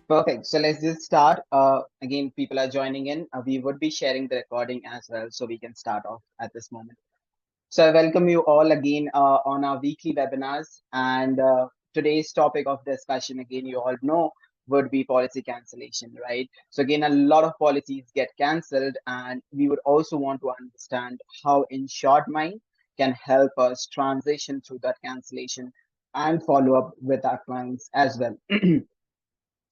Perfect. So let's just start. Again, people are joining in. We would be sharing the recording as well, so we can start off at this moment. So I welcome you all again on our weekly webinars. And today's topic of discussion, again, you all know, would be policy cancellation, right? So again, a lot of policies get cancelled, and we would also want to understand how InsuredMine can help us transition through that cancellation and follow up with our clients as well.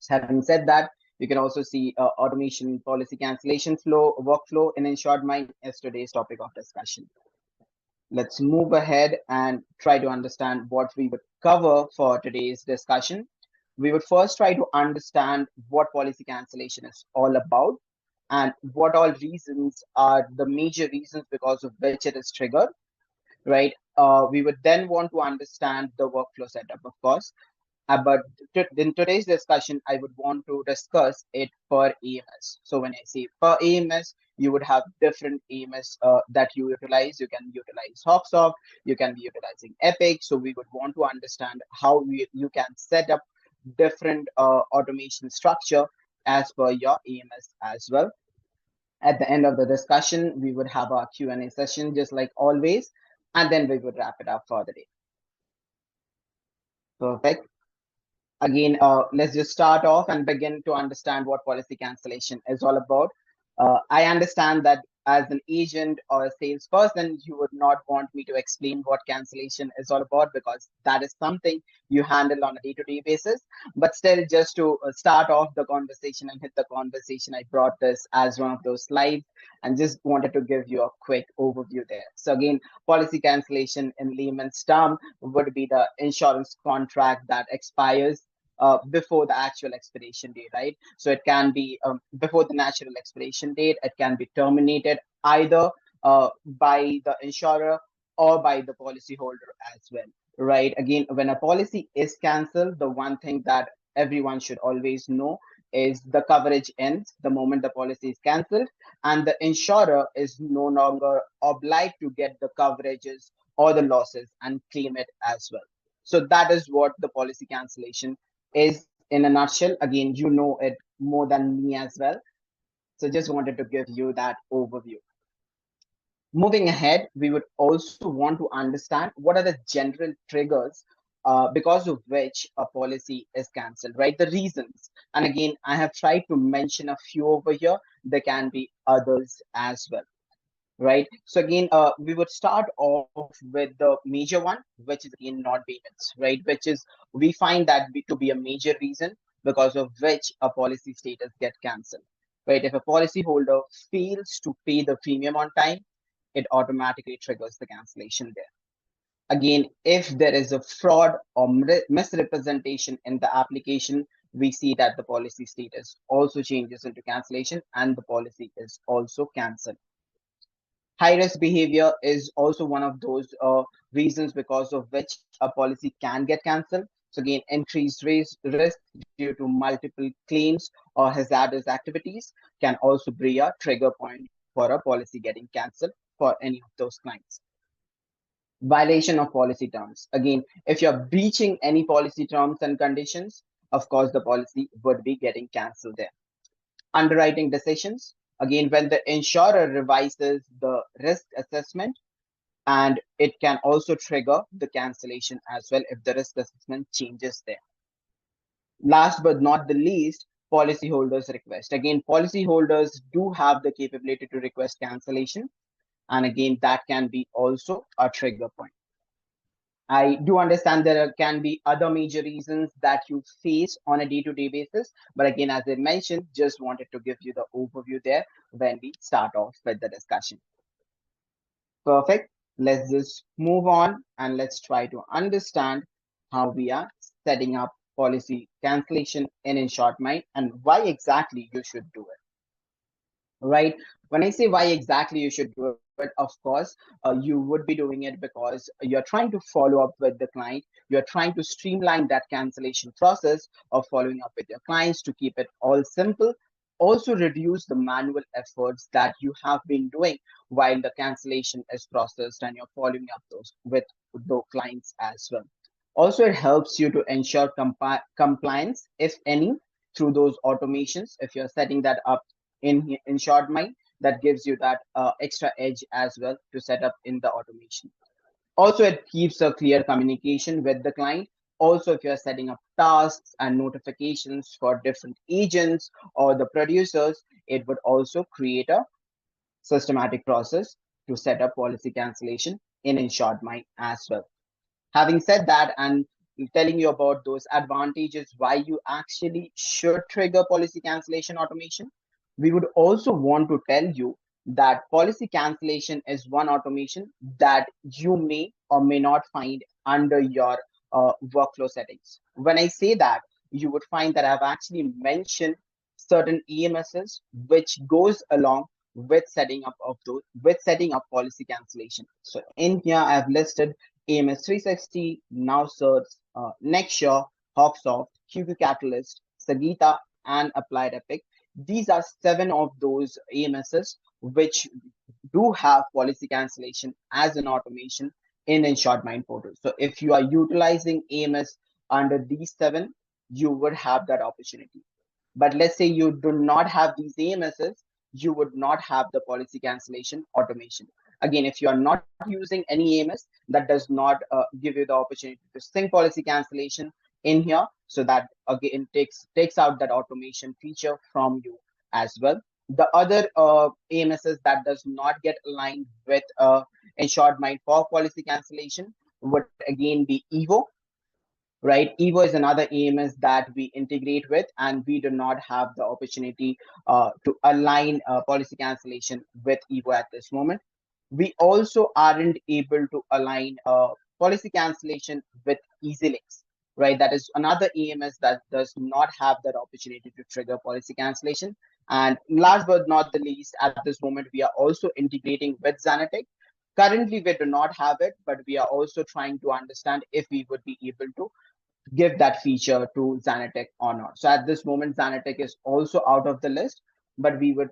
Having said that, you can also see automation policy cancellation flow workflow in InsuredMine is today's topic of discussion. Let's move ahead and try to understand what we would cover for today's discussion. We would first try to understand what policy cancellation is all about and what all reasons are the major reasons because of which it is triggered, right? We would then want to understand the workflow setup, of course, but in today's discussion, I would want to discuss it per AMS. So when I say per AMS, you would have different AMS that you utilize. You can utilize HawkSoft, you can be utilizing Epic. So we would want to understand how you can set up different automation structure as per your AMS as well. At the end of the discussion, we would have our Q&A session just like always, and then we would wrap it up for the day. Perfect. Again, let's just start off and begin to understand what policy cancellation is all about. I understand that as an agent or a salesperson, you would not want me to explain what cancellation is all about because that is something you handle on a day-to-day basis. But still, just to start off the conversation and hit the conversation, I brought this as one of those slides and just wanted to give you a quick overview there. So again, policy cancellation in layman's term would be the insurance contract that expires before the actual expiration date, right? So it can be before the natural expiration date, it can be terminated either by the insurer or by the policyholder as well, right? Again, when a policy is cancelled, the one thing that everyone should always know is the coverage ends the moment the policy is cancelled, and the insurer is no longer obliged to get the coverages or the losses and claim it as well. So that is what the policy cancellation is in a nutshell. Again, you know it more than me as well. So just wanted to give you that overview. Moving ahead, we would also want to understand what are the general triggers because of which a policy is cancelled, right? The reasons. And again, I have tried to mention a few over here. There can be others as well, right? So again, we would start off with the major one, which is again non-payments, right? Which is we find that to be a major reason because of which a policy status get cancelled, right? If a policyholder fails to pay the premium on time, it automatically triggers the cancellation there. Again, if there is a fraud or misrepresentation in the application, we see that the policy status also changes into cancellation and the policy is also cancelled. High risk behavior is also one of those reasons because of which a policy can get cancelled. So again, increased risk due to multiple claims or hazardous activities can also be a trigger point for a policy getting cancelled for any of those clients. Violation of policy terms. Again, if you're breaching any policy terms and conditions, of course, the policy would be getting cancelled there. Underwriting decisions. Again, when the insurer revises the risk assessment, and it can also trigger the cancellation as well if the risk assessment changes there. Last but not the least, policyholders request. Again, policyholders do have the capability to request cancellation. And again, that can be also a trigger point. I do understand there can be other major reasons that you face on a day-to-day basis. But again, as I mentioned, just wanted to give you the overview there when we start off with the discussion. Perfect. Let's just move on and let's try to understand how we are setting up policy cancellation in InsuredMine and why exactly you should do it, right? When I say why exactly you should do it, of course, you would be doing it because you're trying to follow up with the client. You're trying to streamline that cancellation process of following up with your clients to keep it all simple. Also reduce the manual efforts that you have been doing while the cancellation is processed and you're following up those with the clients as well. Also, it helps you to ensure compliance, if any, through those automations. If you're setting that up in InsuredMine, that gives you that extra edge as well to set up in the automation. Also, it keeps a clear communication with the client. Also, if you're setting up tasks and notifications for different agents or the producers, it would also create a systematic process to set up policy cancellation in InsuredMine as well. Having said that, and telling you about those advantages why you actually should trigger policy cancellation automation, we would also want to tell you that policy cancellation is one automation that you may or may not find under your workflow settings. When I say that, you would find that I've actually mentioned certain AMSs which goes along with setting up of those with setting up policy cancellation. So in here I've listed AMS 360, Now Search, Nextshore, Hawksoft, QQ Catalyst, Sagita, and Applied Epic. These are 7 of those AMSs which do have policy cancellation as an automation in InsuredMine portal. So if you are utilizing AMS under these 7, you would have that opportunity. But let's say you do not have these AMSs, you would not have the policy cancellation automation. Again, if you are not using any AMS, that does not give you the opportunity to sync policy cancellation in here. So that again takes out that automation feature from you as well. The other AMSs that does not get aligned with InsuredMine for policy cancellation would again be Evo, right? Evo is another AMS that we integrate with, and we do not have the opportunity to align policy cancellation with Evo at this moment. We also aren't able to align policy cancellation with EasyLinks, right? That is another AMS that does not have that opportunity to trigger policy cancellation. And last but not the least, at this moment, we are also integrating with Xanatek. Currently, we do not have it, but we are also trying to understand if we would be able to give that feature to Xanatek or not. So at this moment, Xanatek is also out of the list, but we would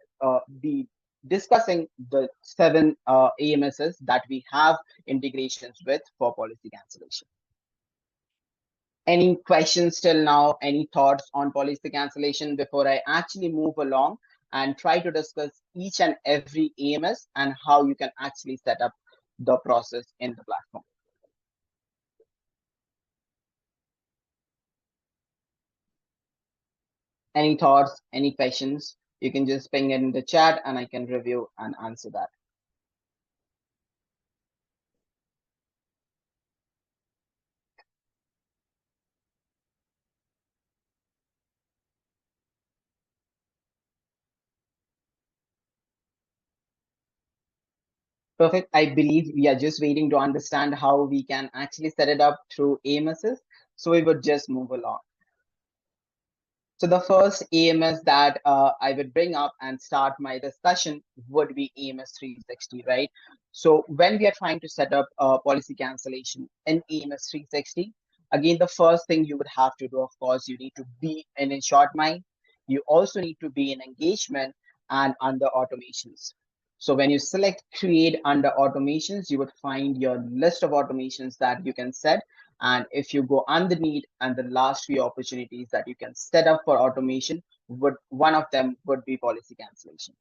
be discussing the 7 AMSs that we have integrations with for policy cancellation. Any questions till now? Any thoughts on policy cancellation before I actually move along and try to discuss each and every AMS and how you can actually set up the process in the platform? Any thoughts, any questions? You can just ping it in the chat and I can review and answer that. Perfect. I believe we are just waiting to understand how we can actually set it up through AMSs. So we would just move along. So the first AMS that I would bring up and start my discussion would be AMS 360, right? So when we are trying to set up policy cancellation in AMS 360, again, the first thing you would have to do, of course, you need to be in InsuredMine. You also need to be in engagement and under automations. So when you select create under automations, you would find your list of automations that you can set. And if you go underneath and the last few opportunities that you can set up for automation, one of them would be policy cancellation.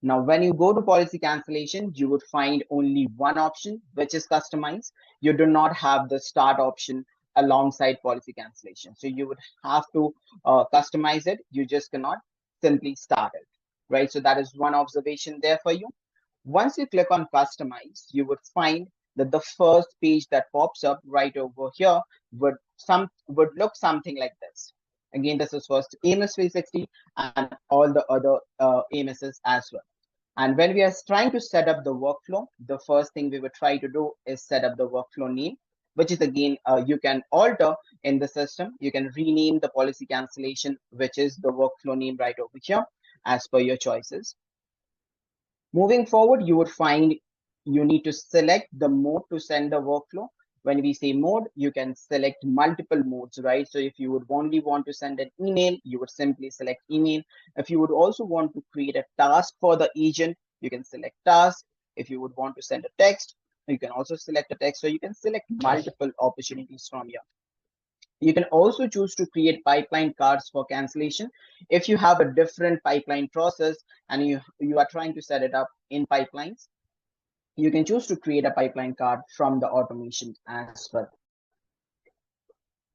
Now, when you go to policy cancellation, you would find only one option, which is customize. You do not have the start option alongside policy cancellation. So you would have to customize it. You just cannot simply start it, right? So that is one observation there for you. Once you click on customize, you would find that the first page that pops up right over here would look something like this. Again, this is first AMS 360 and all the other AMSs as well. And when we are trying to set up the workflow, the first thing we would try to do is set up the workflow name, which is again, you can alter in the system. You can rename the policy cancellation, which is the workflow name right over here as per your choices. Moving forward, you would find you need to select the mode to send the workflow. When we say mode, you can select multiple modes, right? So if you would only want to send an email, you would simply select email. If you would also want to create a task for the agent, you can select task. If you would want to send a text, you can also select a text. So you can select multiple opportunities from here. You can also choose to create pipeline cards for cancellation. If you have a different pipeline process and you are trying to set it up in pipelines, you can choose to create a pipeline card from the automation as well.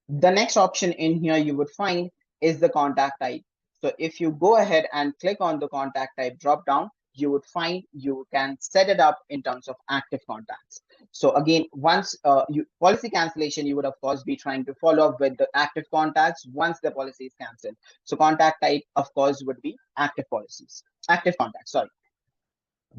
The next option in here you would find is the contact type. So if you go ahead and click on the contact type drop down, you would find you can set it up in terms of active contacts. So again, once you policy cancellation, you would of course be trying to follow up with the active contacts once the policy is cancelled. So contact type, of course, would be active contacts. Sorry.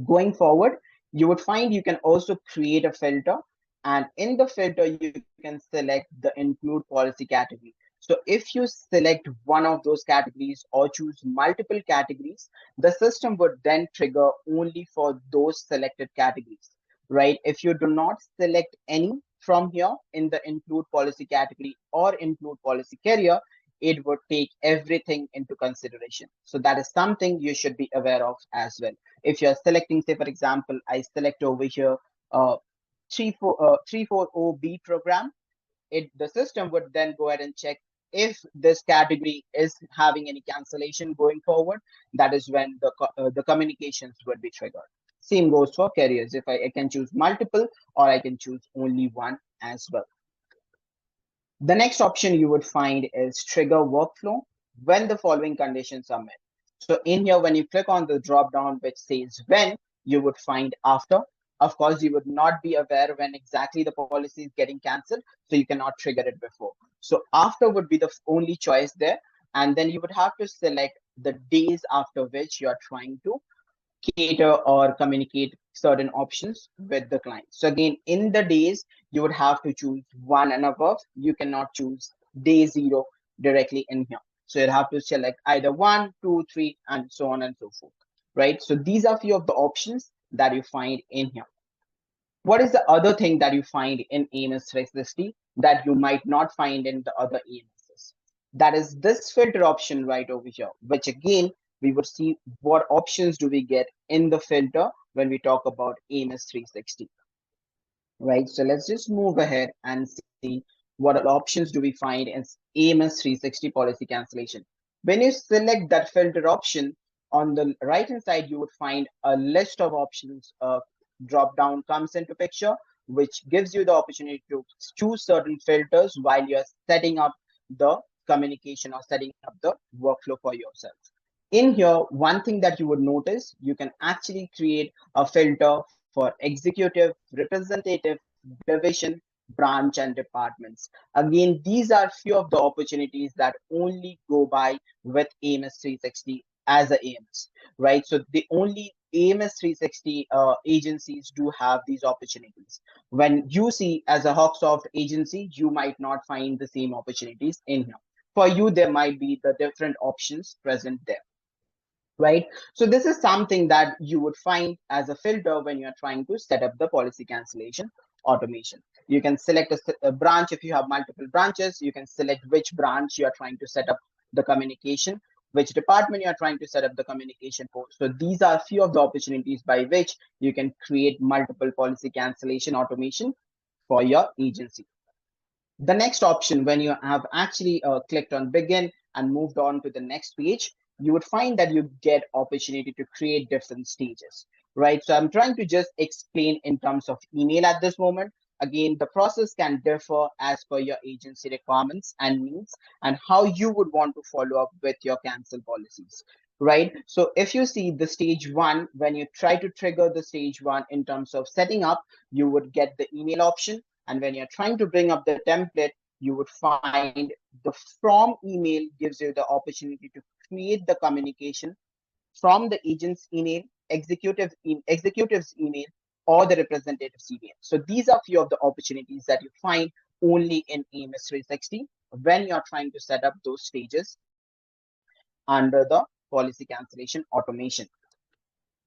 Going forward, you would find you can also create a filter, and in the filter you can select the include policy category. So if you select one of those categories or choose multiple categories, the system would then trigger only for those selected categories, right? If you do not select any from here in the include policy category or include policy carrier, it would take everything into consideration. So that is something you should be aware of as well. If you're selecting, say for example, I select over here 340B program, the system would then go ahead and check if this category is having any cancellation going forward. That is when the communications would be triggered. Same goes for carriers. If I can choose multiple or I can choose only one as well. The next option you would find is trigger workflow when the following conditions are met. So in here, when you click on the drop down which says when, you would find after. Of course, you would not be aware when exactly the policy is getting cancelled, so you cannot trigger it before. So after would be the only choice there. And then you would have to select the days after which you are trying to cater or communicate certain options with the client. So again, in the days, you would have to choose one and above. You cannot choose day zero directly in here. So you'll have to select either 1, 2, 3, and so on and so forth, right? So these are few of the options that you find in here. What is the other thing that you find in AMS 360 that you might not find in the other AMSs? That is this filter option right over here, which again, we would see what options do we get in the filter when we talk about AMS 360, right? So let's just move ahead and see what options do we find in AMS 360 policy cancellation. When you select that filter option, on the right hand side, you would find a list of options. Drop down comes into picture, which gives you the opportunity to choose certain filters while you're setting up the communication or setting up the workflow for yourself. In here, one thing that you would notice, you can actually create a filter for executive, representative, division, branch, and departments. Again, these are few of the opportunities that only go by with AMS 360 as a AMS, right? So the only AMS 360 agencies do have these opportunities. When you see as a Hawksoft agency, you might not find the same opportunities in here. For you, there might be the different options present there, right? So this is something that you would find as a filter when you're trying to set up the policy cancellation automation. You can select a branch. If you have multiple branches, you can select which branch you are trying to set up the communication, which department you are trying to set up the communication for. So these are a few of the opportunities by which you can create multiple policy cancellation automation for your agency. The next option, when you have actually clicked on begin and moved on to the next page, you would find that you get opportunity to create different stages, right? So I'm trying to just explain in terms of email at this moment. Again, the process can differ as per your agency requirements and needs and how you would want to follow up with your cancel policies, right? So if you see the stage one, when you try to trigger the stage one in terms of setting up, you would get the email option. And when you're trying to bring up the template, you would find the from email gives you the opportunity to create the communication from the agent's email, executive's email, or the representative's email. So these are few of the opportunities that you find only in AMS 360 when you're trying to set up those stages under the policy cancellation automation.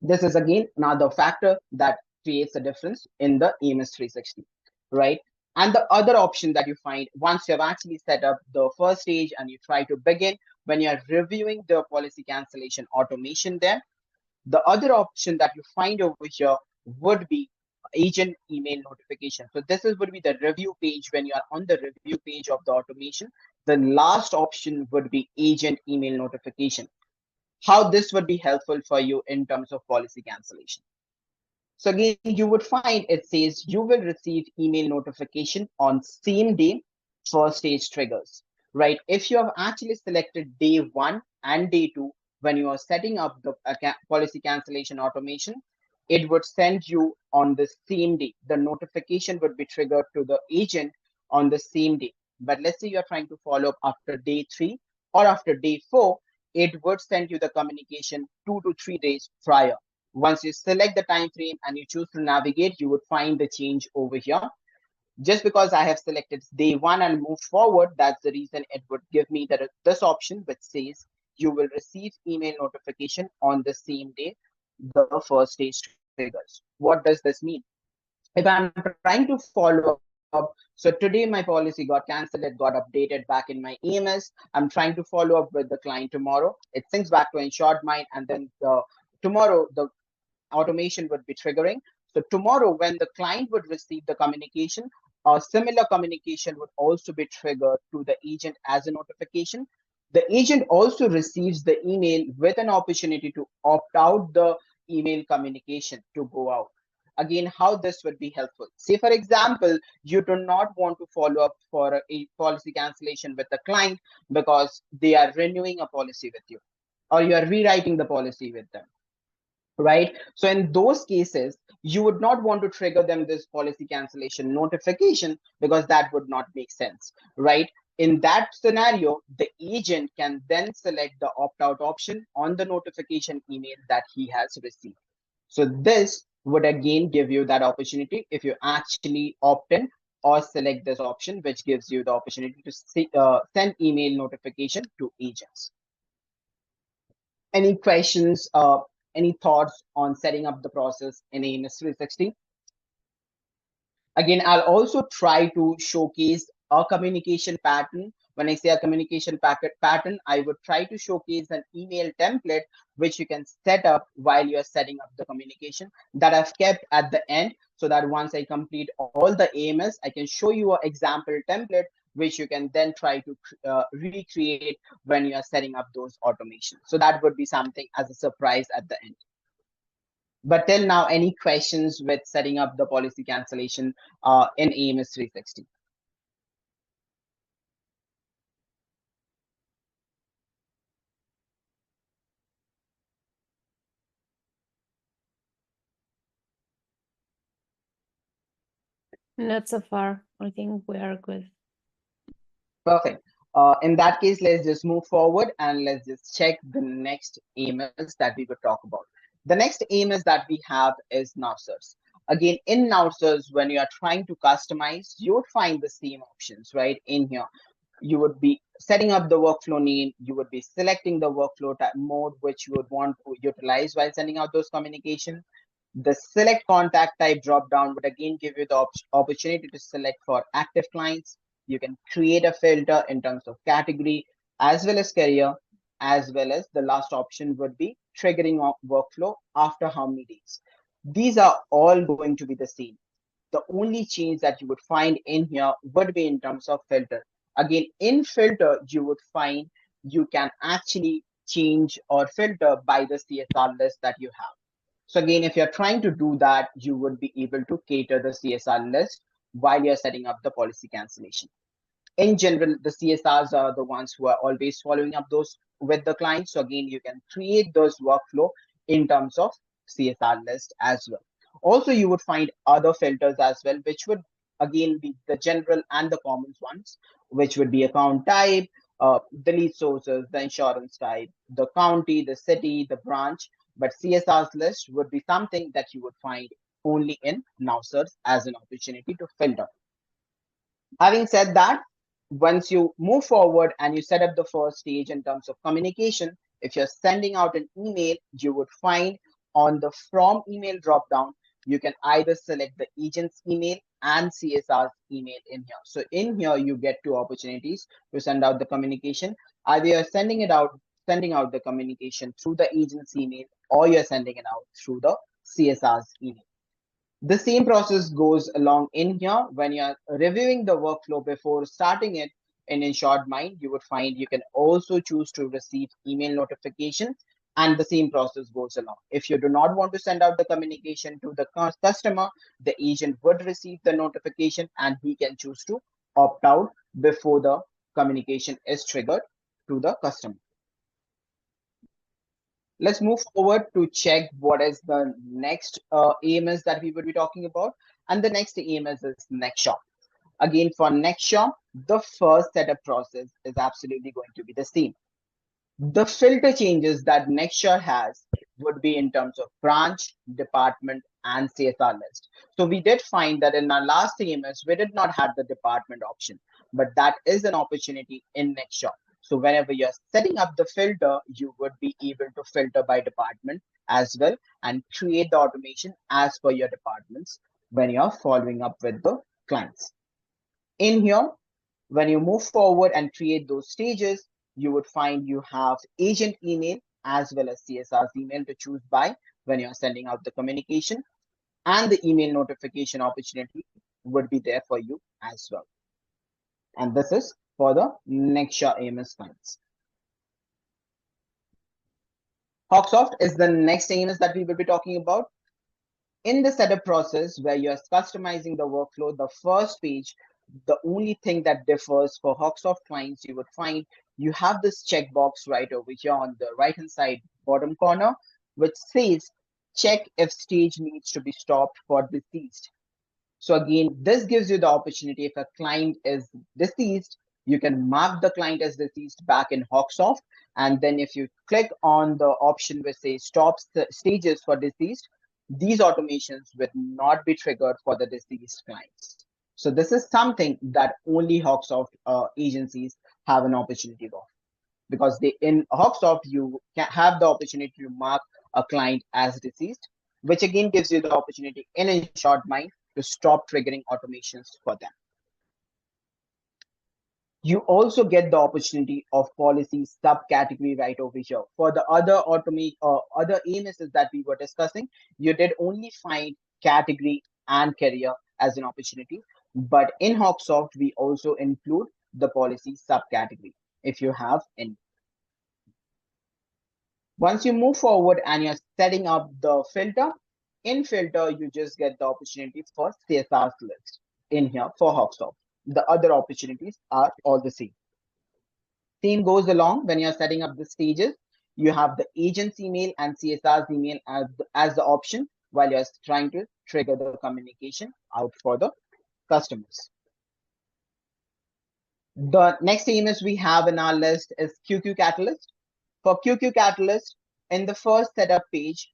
This is again another factor that creates a difference in the AMS 360, right? And the other option that you find once you have actually set up the first stage and you try to begin, when you're reviewing the policy cancellation automation there, the other option that you find over here would be agent email notification. So this is would be the review page. When you are on the review page of the automation, the last option would be agent email notification. How this would be helpful for you in terms of policy cancellation. So again, you would find it says you will receive email notification on same day first stage triggers, right? If you have actually selected day 1 and day 2, when you are setting up the policy cancellation automation, it would send you on the same day. The notification would be triggered to the agent on the same day. But let's say you're trying to follow up after day 3 or after day 4, it would send you the communication 2 to 3 days prior. Once you select the time frame and you choose to navigate, you would find the change over here. Just because I have selected day 1 and move forward, that's the reason it would give me this option which says you will receive email notification on the same day the first stage triggers. What does this mean? If I'm trying to follow up, so today my policy got cancelled, it got updated back in my AMS. I'm trying to follow up with the client tomorrow. It syncs back to InsuredMine, and then tomorrow the automation would be triggering. So tomorrow, when the client would receive the communication, a similar communication would also be triggered to the agent as a notification. The agent also receives the email with an opportunity to opt out the email communication to go out. Again, how this would be helpful. Say, for example, you do not want to follow up for a policy cancellation with the client because they are renewing a policy with you, or you are rewriting the policy with them, right? So in those cases, you would not want to trigger them this policy cancellation notification because that would not make sense, right? In that scenario, the agent can then select the opt-out option on the notification email that he has received. So this would again give you that opportunity if you actually opt in or select this option, which gives you the opportunity to send email notification to agents. Any questions, any thoughts on setting up the process in AMS 360? Again, I'll also try to showcase a communication pattern. When I say a communication pattern, I would try to showcase an email template which you can set up while you're setting up the communication that I've kept at the end, so that once I complete all the AMS, I can show you an example template which you can then try to recreate when you are setting up those automations. So that would be something as a surprise at the end. But till now, any questions with setting up the policy cancellation in AMS 360? Not so far. I think we are good. Perfect. In that case, let's just move forward and let's just check the next AMS that we would talk about. The next AMS that we have is NowSearch. Again, in NowSearch, when you are trying to customize, you would find the same options right in here. You would be setting up the workflow name. You would be selecting the workflow type mode which you would want to utilize while sending out those communication. The select contact type drop down would again give you the opportunity to select for active clients. You can create a filter in terms of category as well as career, as well as the last option would be triggering of workflow after how many days. These are all going to be the same. The only change that you would find in here would be in terms of filter. Again, in filter, you would find you can actually change or filter by the CSR list that you have. So again, if you're trying to do that, you would be able to cater the CSR list while you're setting up the policy cancellation. In general, the CSRs are the ones who are always following up those with the client. So again, you can create those workflow in terms of CSR list as well. Also, you would find other filters as well, which would again be the general and the common ones, which would be account type, the lead sources, the insurance type, the county, the city, the branch. But CSR's list would be something that you would find only in NowSearch as an opportunity to filter. Having said that, once you move forward and you set up the first stage in terms of communication, if you're sending out an email, you would find on the from email dropdown, you can either select the agent's email and CSR's email in here. So in here, you get two opportunities to send out the communication. Either you're sending out the communication through the agent's email, or you're sending it out through the CSR's email. The same process goes along in here when you're reviewing the workflow before starting it in InsuredMine. You would find you can also choose to receive email notification, and the same process goes along. If you do not want to send out the communication to the customer, the agent would receive the notification and he can choose to opt out before the communication is triggered to the customer. Let's move forward to check what is the next AMS that we would be talking about. And the next AMS is next shop. Again, for next shop, the first setup process is absolutely going to be the same. The filter changes that Nextshare has would be in terms of branch, department, and CSR list. So we did find that in our last AMS, we did not have the department option, but that is an opportunity in Nextshare. So whenever you're setting up the filter, you would be able to filter by department as well and create the automation as per your departments when you're following up with the clients. In here, when you move forward and create those stages, you would find you have agent email as well as CSR's email to choose by when you're sending out the communication, and the email notification opportunity would be there for you as well. And this is for the Nextshare AMS clients. Hawksoft is the next AMS that we will be talking about. In the setup process where you're customizing the workflow, the first page, the only thing that differs for Hawksoft clients, you would find you have this checkbox right over here on the right hand side bottom corner, which says check if stage needs to be stopped for deceased. So again, this gives you the opportunity if a client is deceased, you can mark the client as deceased back in Hawksoft. And then if you click on the option which says stop stages for deceased, these automations will not be triggered for the deceased clients. So this is something that only Hawksoft agencies have an opportunity of, because they in Hawksoft you can have the opportunity to mark a client as deceased, which again gives you the opportunity in InsuredMine to stop triggering automations for them. You also get the opportunity of policy subcategory right over here. For the other other AMSs that we were discussing, you did only find category and carrier as an opportunity. But in Hawksoft, we also include the policy subcategory if you have any. Once you move forward and you're setting up the filter, in filter, you just get the opportunity for CSR's list in here for Hawksoft. The other opportunities are all the same. Same goes along when you're setting up the stages. You have the agent's email and CSR's email as the option while you're trying to trigger the communication out for the customers. The next AMS we have in our list is QQ Catalyst. For QQ Catalyst, in the first setup page,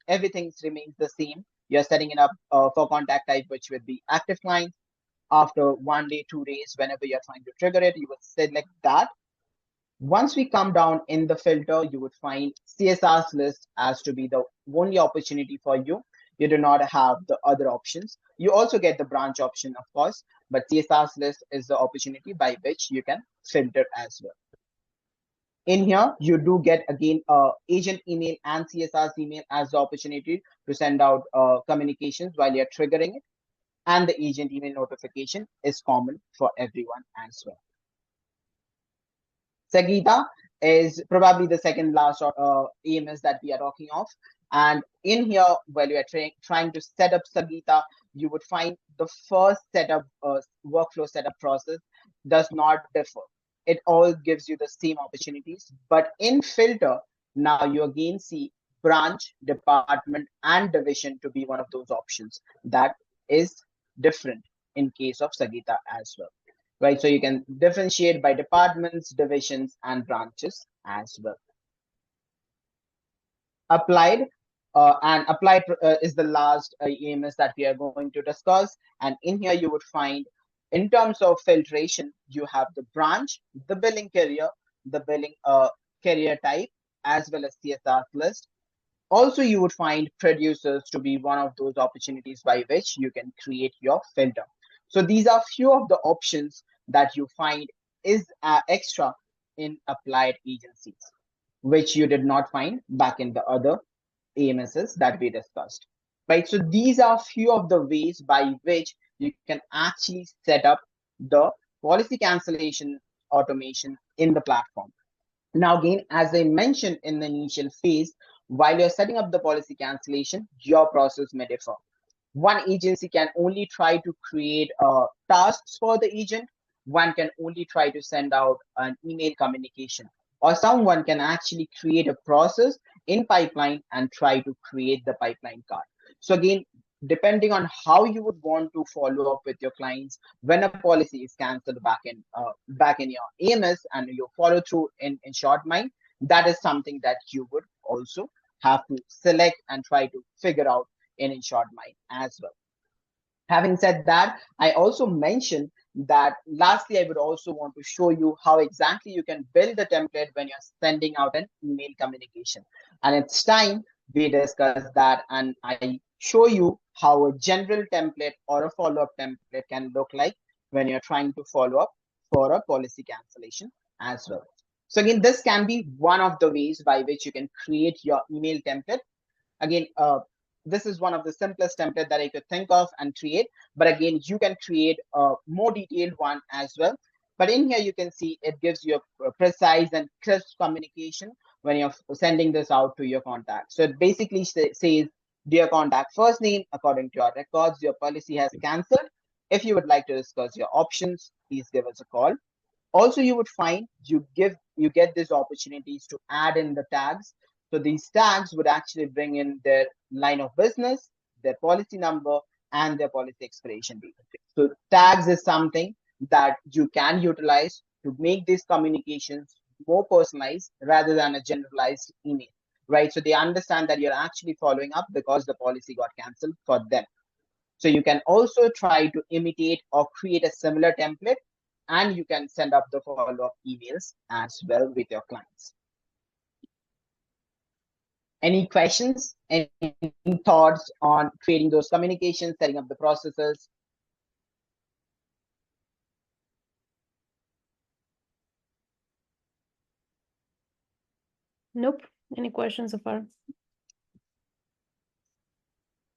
everything remains the same. You're setting it up for contact type, which would be active clients. After 1 day, 2 days, whenever you're trying to trigger it, you would select that. Once we come down in the filter, you would find CSR's list as to be the only opportunity for you. You do not have the other options. You also get the branch option, of course, but CSR's list is the opportunity by which you can filter as well. In here, you do get again agent email and CSR's email as the opportunity to send out communications while you're triggering it. And the agent email notification is common for everyone as well. Sagita is probably the second last AMS that we are talking of. And in here, while you are trying to set up Sagita, you would find the first setup workflow setup process does not differ. It all gives you the same opportunities. But in filter, now you again see branch, department, and division to be one of those options that is different in case of Sagita as well. Right, so you can differentiate by departments, divisions, and branches as well. Applied and applied is the last AMS that we are going to discuss. And in here, you would find in terms of filtration, you have the branch, the billing carrier, the billing carrier type, as well as CSR list. Also, you would find producers to be one of those opportunities by which you can create your filter. So these are few of the options that you find is extra in applied agencies, which you did not find back in the other AMSs that we discussed. right? So these are few of the ways by which you can actually set up the policy cancellation automation in the platform. Now, again, as I mentioned in the initial phase, while you're setting up the policy cancellation, your process may differ. One agency can only try to create tasks for the agent. One can only try to send out an email communication, or someone can actually create a process in pipeline and try to create the pipeline card. So again, depending on how you would want to follow up with your clients when a policy is cancelled back in your AMS and you follow through in InsuredMine, that is something that you would also have to select and try to figure out in InsuredMine as well. Having said that, I also mentioned that lastly, I would also want to show you how exactly you can build the template when you're sending out an email communication. And it's time we discuss that and I show you how a general template or a follow-up template can look like when you're trying to follow up for a policy cancellation as well. So again, this can be one of the ways by which you can create your email template. Again, this is one of the simplest template that I could think of and create. But again, you can create a more detailed one as well. But in here, you can see it gives you a precise and crisp communication when you're sending this out to your contact. So it basically says, dear contact, first name, according to your records, your policy has cancelled. If you would like to discuss your options, please give us a call. Also, you would find you get these opportunities to add in the tags. So these tags would actually bring in their line of business, their policy number, and their policy expiration date. So tags is something that you can utilize to make these communications more personalized rather than a generalized email, right? So they understand that you're actually following up because the policy got canceled for them. So you can also try to imitate or create a similar template, and you can send up the follow-up emails as well with your clients. Any questions, any thoughts on creating those communications, setting up the processes? Nope. Any questions so far?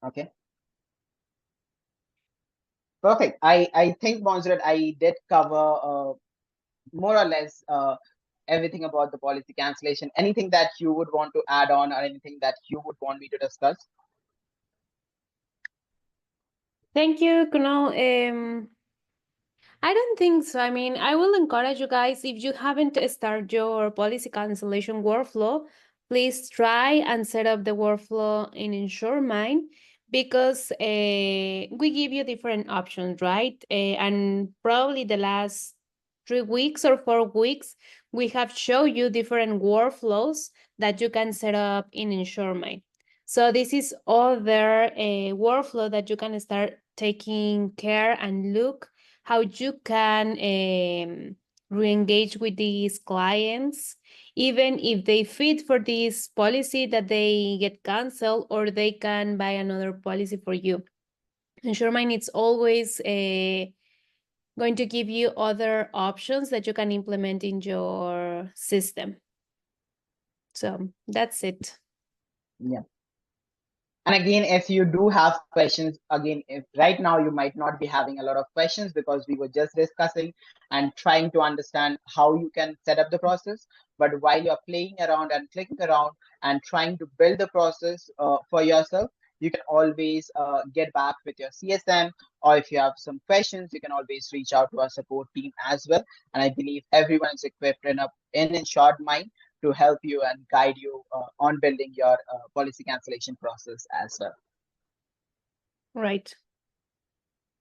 Okay. Perfect. I think, Montserrat, I did cover more or less everything about the policy cancellation. Anything that you would want to add on or anything that you would want me to discuss? Thank you, Kunal. I don't think so. I mean, I will encourage you guys, if you haven't started your policy cancellation workflow, please try and set up the workflow in InsuredMine, because we give you different options, right? And probably the last 3 weeks or 4 weeks, we have shown you different workflows that you can set up in InsuredMine. So this is other workflow that you can start taking care and look how you can re-engage with these clients, even if they fit for this policy that they get canceled, or they can buy another policy for you. InsuredMine, it's always going to give you other options that you can implement in your system. So that's it. Yeah. And again, if you do have questions, again, if right now you might not be having a lot of questions because we were just discussing and trying to understand how you can set up the process. But while you're playing around and clicking around and trying to build the process for yourself, you can always get back with your CSM, or if you have some questions, you can always reach out to our support team as well. And I believe everyone is equipped enough in InsuredMine to help you and guide you on building your policy cancellation process as well. Right.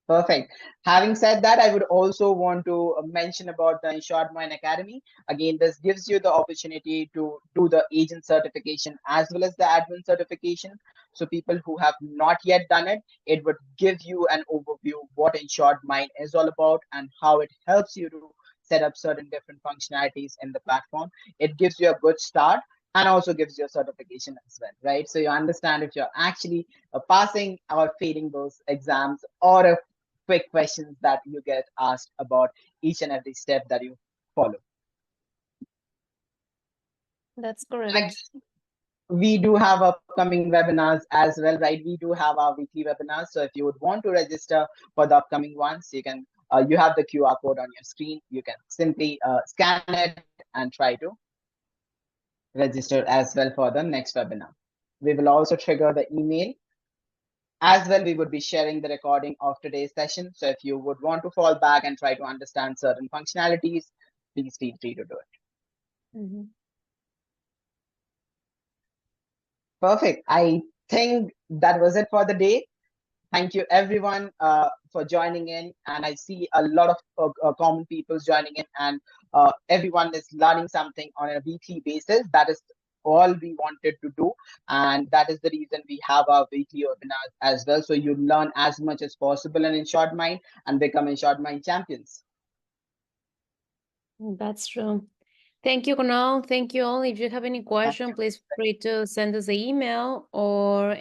Perfect. Having said that, I would also want to mention about the InsuredMine Academy. Again, this gives you the opportunity to do the agent certification as well as the admin certification. So people who have not yet done it, it would give you an overview what InsuredMine is all about and how it helps you to set up certain different functionalities in the platform. It gives you a good start and also gives you a certification as well, right? So you understand if you're actually passing or failing those exams, or if quick questions that you get asked about each and every step that you follow. That's correct. We do have upcoming webinars as well, right? We do have our weekly webinars. So if you would want to register for the upcoming ones, you can, you have the QR code on your screen. You can simply scan it and try to register as well for the next webinar. We will also trigger the email. As well, we would be sharing the recording of today's session. So if you would want to fall back and try to understand certain functionalities, please feel free to do it. Perfect. I think that was it for the day. Thank you everyone for joining in, and I see a lot of common people joining in, and everyone is learning something on a weekly basis. That is all we wanted to do, and that is the reason we have our weekly webinars as well, so you learn as much as possible in InsuredMine and become InsuredMine champions. That's true. Thank you, Kunal. Thank you all. If you have any question, please feel free to send us an email or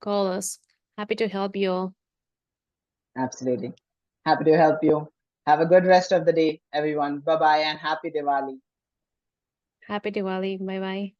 call us. Happy to help you all. Absolutely. Happy to help you. Have a good rest of the day, everyone. Bye-bye and happy Diwali. Happy Diwali. Bye-bye.